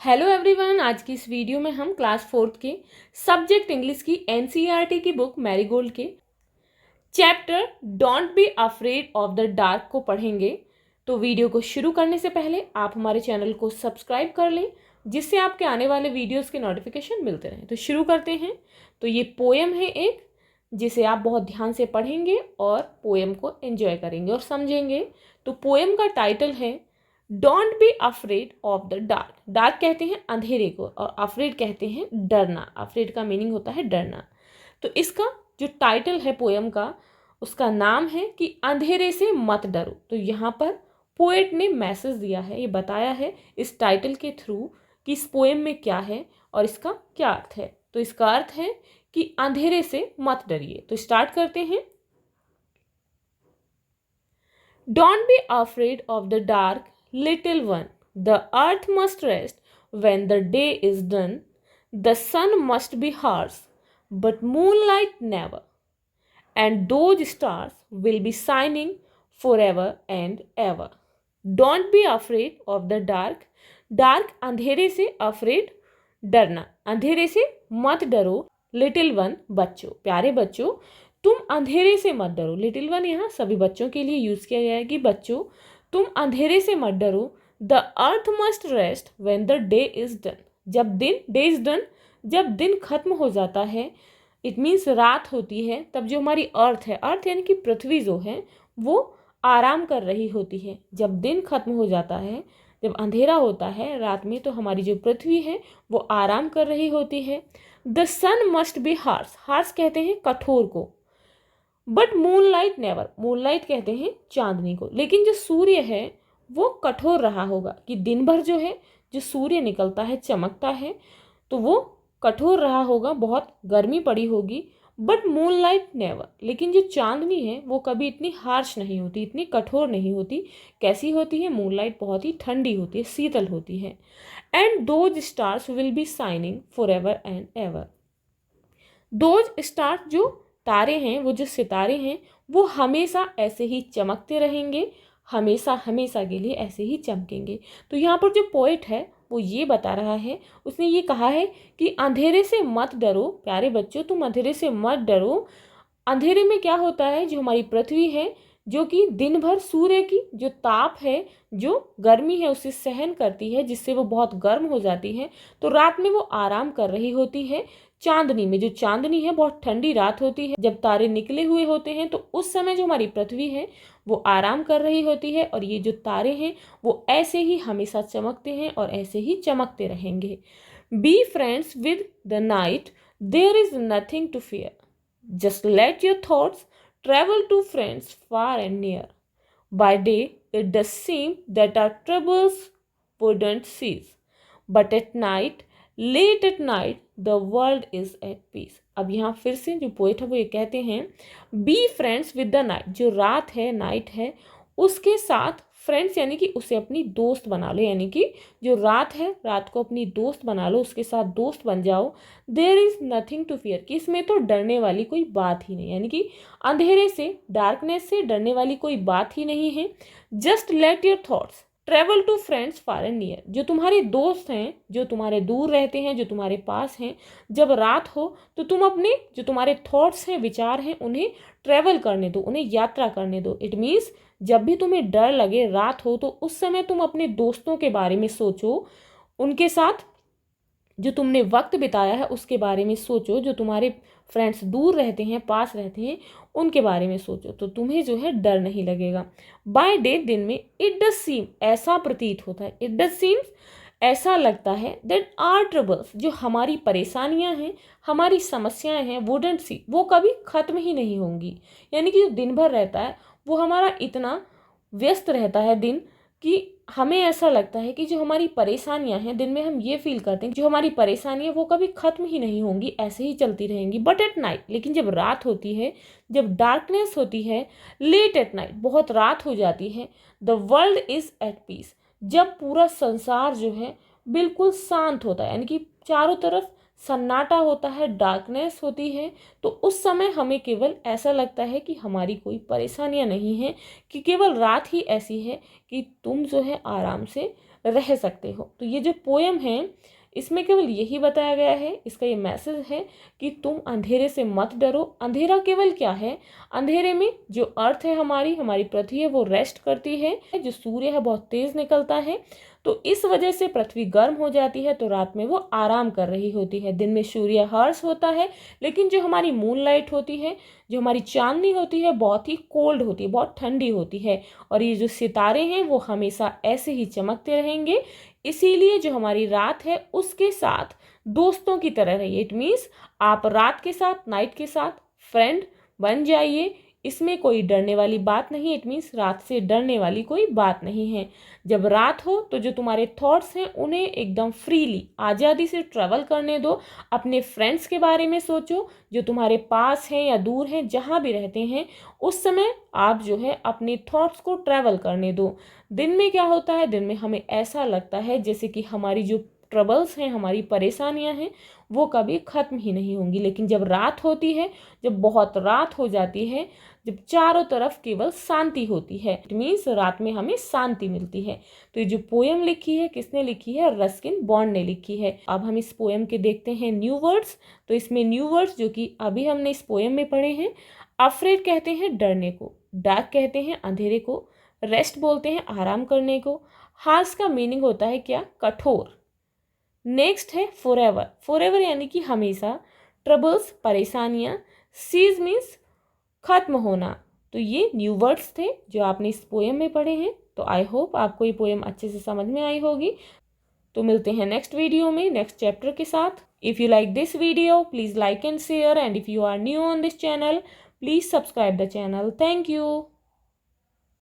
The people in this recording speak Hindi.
हेलो एवरीवन, आज की इस वीडियो में हम क्लास 4th के सब्जेक्ट इंग्लिश की एनसीईआरटी की बुक मैरीगोल्ड के chapter don't be afraid of the dark को पढ़ेंगे। तो वीडियो को शुरू करने से पहले आप हमारे चैनल को सब्सक्राइब कर लें, जिससे आपके आने वाले वीडियोस के नोटिफिकेशन मिलते रहें। तो शुरू करते हैं। तो ये पोएम है एक, जिसे आप बहुत ध्यान से पढ़ेंगे और पोएम को एंजॉय करेंगे और समझेंगे। तो पोएम का टाइटल है don't be afraid of the dark. Dark कहते हैं अंधेरे को और अफ्रेड कहते हैं डरना। अफ्रेड का मीनिंग होता है डरना। तो इसका जो टाइटल है पोएम का, उसका नाम है कि अंधेरे से मत डरो। तो यहाँ पर पोएट ने मैसेज दिया है, ये बताया है इस टाइटल के थ्रू कि इस पोएम में क्या है और इसका क्या अर्थ है। तो इसका अर्थ है कि अंधेरे से मत डरिए। तो स्टार्ट करते हैं। Don't be afraid of the dark little one, the earth must rest when the day is done. The sun must be harsh, but moonlight never. And those stars will be shining forever and ever. Don't be afraid of the dark. Dark अंधेरे से, afraid डरना। अंधेरे से मत डरो। लिटिल वन बच्चों, प्यारे बच्चों, तुम अंधेरे से मत डरो। लिटिल वन यहाँ सभी बच्चों के लिए यूज किया गया है कि बच्चों तुम अंधेरे से मत डरो। The earth must rest when the day is done. जब डे इज डन, जब दिन खत्म हो जाता है, इट मीन्स रात होती है, तब जो हमारी अर्थ है, अर्थ यानी कि पृथ्वी जो है, वो आराम कर रही होती है। जब दिन खत्म हो जाता है, जब अंधेरा होता है रात में, तो हमारी जो पृथ्वी है वो आराम कर रही होती है। The sun must be harsh. Harsh कहते हैं कठोर को। But moonlight never. मूनलाइट कहते हैं चांदनी को। लेकिन जो सूर्य है वो कठोर रहा होगा, कि दिन भर जो है, जो सूर्य निकलता है, चमकता है, तो वो कठोर रहा होगा, बहुत गर्मी पड़ी होगी। But moonlight never. लेकिन जो चांदनी है वो कभी इतनी हार्श नहीं होती, इतनी कठोर नहीं होती। कैसी होती है? मूनलाइट बहुत ही ठंडी होती है, शीतल होती है। And those stars will be shining for ever and ever. Those stars, जो तारे हैं, वो जो सितारे हैं, वो हमेशा ऐसे ही चमकते रहेंगे, हमेशा हमेशा के लिए ऐसे ही चमकेंगे। तो यहाँ पर जो पोएट है वो ये बता रहा है, उसने ये कहा है कि अंधेरे से मत डरो। प्यारे बच्चों, तुम अंधेरे से मत डरो। अंधेरे में क्या होता है, जो हमारी पृथ्वी है, जो कि दिन भर सूर्य की जो ताप है, जो गर्मी है, उसे सहन करती है, जिससे वो बहुत गर्म हो जाती है, तो रात में वो आराम कर रही होती है। चांदनी में, जो चांदनी है, बहुत ठंडी रात होती है, जब तारे निकले हुए होते हैं, तो उस समय जो हमारी पृथ्वी है वो आराम कर रही होती है। और ये जो तारे हैं वो ऐसे ही हमेशा चमकते हैं और ऐसे ही चमकते रहेंगे। Be friends with the night, there is nothing to fear. Just let your thoughts travel to friends far and near. By day it does seem that our troubles wouldn't cease, but at night, late at night, the world is at peace. अब यहाँ फिर से जो पोएट है वो ये कहते हैं, B friends with the night. जो रात है, नाइट है, उसके साथ फ्रेंड्स यानी कि उसे अपनी दोस्त बना लो। यानी कि जो रात है, रात को अपनी दोस्त बना लो, उसके साथ दोस्त बन जाओ। There is nothing to fear, कि इसमें तो डरने वाली कोई बात ही नहीं। यानी कि अंधेरे से, डार्कनेस से डरने वाली कोई बात ही नहीं है। Just let your thoughts travel to friends far and near. जो तुम्हारे दोस्त हैं, जो तुम्हारे दूर रहते हैं, जो तुम्हारे पास हैं, जब रात हो तो तुम अपने जो तुम्हारे थॉट्स हैं, विचार हैं, उन्हें ट्रेवल करने दो, उन्हें यात्रा करने दो। इट मीन्स जब भी तुम्हें डर लगे, रात हो, तो उस समय तुम अपने दोस्तों के बारे में सोचो, उनके साथ जो तुमने वक्त बिताया है उसके बारे में सोचो। जो तुम्हारे फ्रेंड्स दूर रहते हैं, पास रहते हैं, उनके बारे में सोचो, तो तुम्हें जो है डर नहीं लगेगा। बाय डे, दिन में, इट डज सीम, ऐसा प्रतीत होता है, इट डज सीम्स, ऐसा लगता है, दैट आर ट्रबल्स, जो हमारी परेशानियां हैं, हमारी समस्याएं हैं, वुडंट सी, वो कभी खत्म ही नहीं होंगी। यानी कि जो दिन भर रहता है वो हमारा इतना व्यस्त रहता है दिन, कि हमें ऐसा लगता है कि जो हमारी परेशानियां हैं, दिन में हम ये फील करते हैं जो हमारी परेशानियां वो कभी खत्म ही नहीं होंगी, ऐसे ही चलती रहेंगी। बट एट नाइट, लेकिन जब रात होती है, जब डार्कनेस होती है, लेट एट नाइट, बहुत रात हो जाती है, the world is at peace, जब पूरा संसार जो है बिल्कुल शांत होता है, यानी कि चारों तरफ सन्नाटा होता है, डार्कनेस होती है, तो उस समय हमें केवल ऐसा लगता है कि हमारी कोई परेशानियां नहीं हैं, कि केवल रात ही ऐसी है कि तुम जो है आराम से रह सकते हो। तो ये जो पोयम है इसमें केवल यही बताया गया है, इसका ये मैसेज है कि तुम अंधेरे से मत डरो। अंधेरा केवल क्या है, अंधेरे में जो अर्थ है हमारी पृथ्वी है वो रेस्ट करती है, जो सूर्य है बहुत तेज निकलता है, तो इस वजह से पृथ्वी गर्म हो जाती है, तो रात में वो आराम कर रही होती है। दिन में सूर्य हर्ष होता है, लेकिन जो हमारी मूनलाइट होती है, जो हमारी चांदनी होती है, बहुत ही कोल्ड होती है, बहुत ठंडी होती है। और ये जो सितारे हैं वो हमेशा ऐसे ही चमकते रहेंगे। इसीलिए जो हमारी रात है उसके साथ दोस्तों की तरह रहिए। इट मीन्स आप रात के साथ, नाइट के साथ फ्रेंड बन जाइए। इसमें कोई डरने वाली बात नहीं। इट मीन्स रात से डरने वाली कोई बात नहीं है। जब रात हो तो जो तुम्हारे थॉट्स हैं उन्हें एकदम फ्रीली, आज़ादी से ट्रैवल करने दो। अपने फ्रेंड्स के बारे में सोचो जो तुम्हारे पास हैं या दूर हैं, जहाँ भी रहते हैं। उस समय आप जो है अपने थॉट्स को ट्रैवल करने दो। दिन में क्या होता है, दिन में हमें ऐसा लगता है जैसे कि हमारी जो ट्रबल्स हैं, हमारी परेशानियां हैं, वो कभी ख़त्म ही नहीं होंगी। लेकिन जब रात होती है, जब बहुत रात हो जाती है, जब चारों तरफ केवल शांति होती है, इट मीन्स रात में हमें शांति मिलती है। तो ये जो पोयम लिखी है, किसने लिखी है, रस्किन बॉन्ड ने लिखी है। अब हम इस पोयम के देखते हैं न्यू वर्ड्स। तो इसमें न्यू वर्ड्स जो कि अभी हमने इस पोयम में पढ़े हैं, अफ्रेड कहते हैं डरने को, डार्क कहते हैं अंधेरे को, रेस्ट बोलते हैं आराम करने को, हार्श का मीनिंग होता है क्या, कठोर। नेक्स्ट है फॉरएवर, फॉरएवर यानी कि हमेशा, ट्रबल्स परेशानियां, सीज मीन्स खत्म होना। तो ये न्यू वर्ड्स थे जो आपने इस पोएम में पढ़े हैं। तो आई होप आपको ये पोएम अच्छे से समझ में आई होगी। तो मिलते हैं नेक्स्ट वीडियो में नेक्स्ट चैप्टर के साथ। If you like this video please like and share, and if you are new on this channel please subscribe the channel. Thank you.